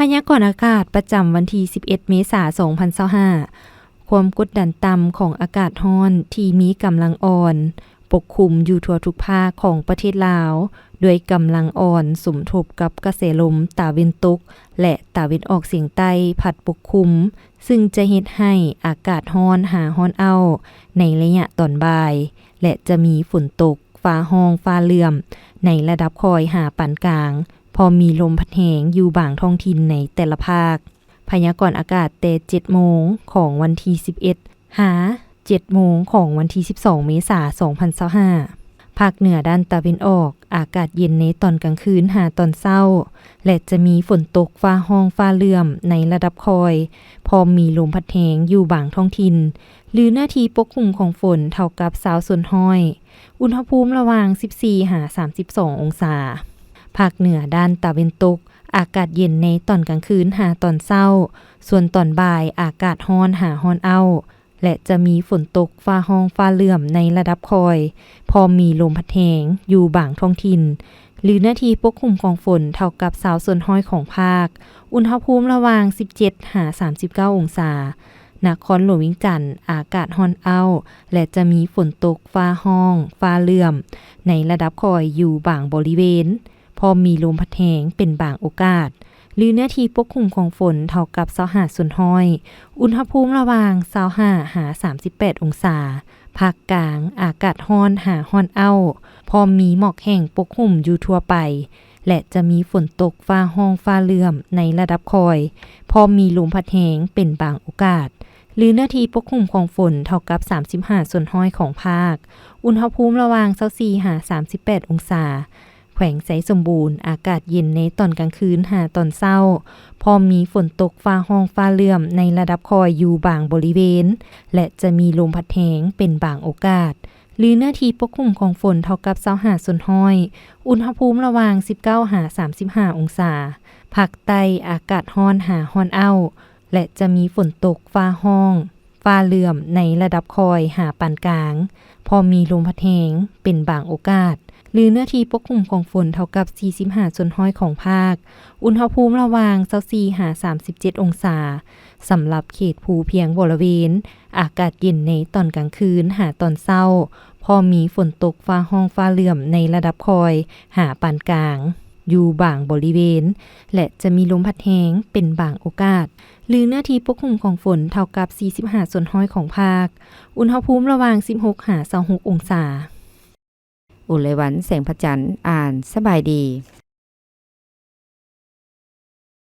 พยากรณ์อากาศประจำวันที่ 11 เมษายน 2025 ความกดดันต่ำของอากาศร้อนที่มีกำลังอ่อนปกคลุมอยู่ทั่วทุกภาคของประเทศลาวด้วยกำลังอ่อนสมทบกับกระแสลมตะวันตกและตะวันออกเฉียงใต้พัดปกคลุมซึ่งจะเฮ็ดให้อากาศร้อนหาร้อนเอาในระยะตอนบ่ายและจะมีฝนตกฟ้าร้องฟ้าเหลื่อมในระดับคอยหาปานกลางพอมีลมพัดแหงอยู่บางท้องถิ่นในแต่ละภาคพยากรณ์อากาศแต่ 7 โมงของวันที่ 11 หา 7 โมงของวันที่ 12 เมษายน 2025 ภาคเหนือด้านตะวันออกอากาศเย็นในตอนกลางคืนหาตอนเช้าและจะมีฝนตกฟ้าร้องฟ้าเหลื่อมในระดับคอยพอมีลมพัดแหงอยู่บางท้องถิ่นหรือหน้าที่ปกคลุมของฝนเท่ากับ20ส่วนห้อยอุณหภูมิระหว่าง 14 หา 32 องศาภาคเหนือด้านตะวันตกอากาศเย็นในตอนกลางคืนหาตอนเช้าส่วนตอนบ่ายอากาศร้อนหาร้อนเอาและจะมีฝนตกฟ้าร้องฟ้าเหลื่อมในระดับคอยพอมีลมพัดแหงอยู่บางท้องถิ่นหรือหน้าที่ปกคลุมของฝนเท่ากับ20ส่วนห้อยของภาคอุณหภูมิระหว่าง 17 หา 39 องศานครหลวงวิงจันทน์อากาศร้อนเอาและจะมีฝนตกฟ้าร้องฟ้าเหลื่อมในระดับคอยอยู่บางบริเวณพอมีลมพัดแหงเป็นบางโอกาสหรือหน้าที่ปกคลุมของฝนเท่ากับ25ส่วนห้อยอุณหภูมิระหว่าง25หา 38 องศาภาคกลางอากาศร้อนหาร้อนเอาพอมีหมอกแห้งปกคลุมอยู่ทั่วไปและจะมีฝนตกฟ้าร้องฟ้าเหลื่อมในระดับคอยพอมีลมพัดแหงเป็นบางโอกาสหรือหน้าที่ปกคลุมของฝนเท่ากับ35ส่วนห้อยของภาคอุณหภูมิระหว่าง24หา 38 องศาแขวงไสสมบูรณ์อากาศเย็นในตอนกลางคืนหาตอนเช้าพอมีฝนตกฟ้าร้องฟ้าเหลื่อมในระดับคอยอยู่บางบริเวณและจะมีลมพัดแหงเป็นบางโอกาสหรือหน้าที่ปกคลุมของฝนเท่ากับ25ส่วนห้อยอุณหภูมิระหว่าง19หา 35 องศาภาคใต้อากาศร้อนหาร้อนเอาและจะมีฝนตกฟ้าร้องฟ้าเหลื่อมในระดับคอยหาปานกลางพอมีลมพัดแหงเป็นบางโอกาสหรือเนื้อที่ปกคลุมของฝนเท่ากับ45ส่วนห้อยของภาคอุณหภูมิระหว่าง24หา 37 องศาสำหรับเขตภูเพียงบริเวณอากาศเย็นในตอนกลางคืนหาตอนเช้าพอมีฝนตกฟ้าร้องฟ้าเหลื่อมในระดับคอยหาปานกลางอยู่บางบริเวณและจะมีลมพัดแหงเป็นบางโอกาสหรือหน้าที่ปกคลุมของฝนเท่ากับ45ส่วนห้อยของภาคอุณหภูมิระหว่าง16หา 26 องศาอุไรวันแสงพระจันทร์อ่านสบายดี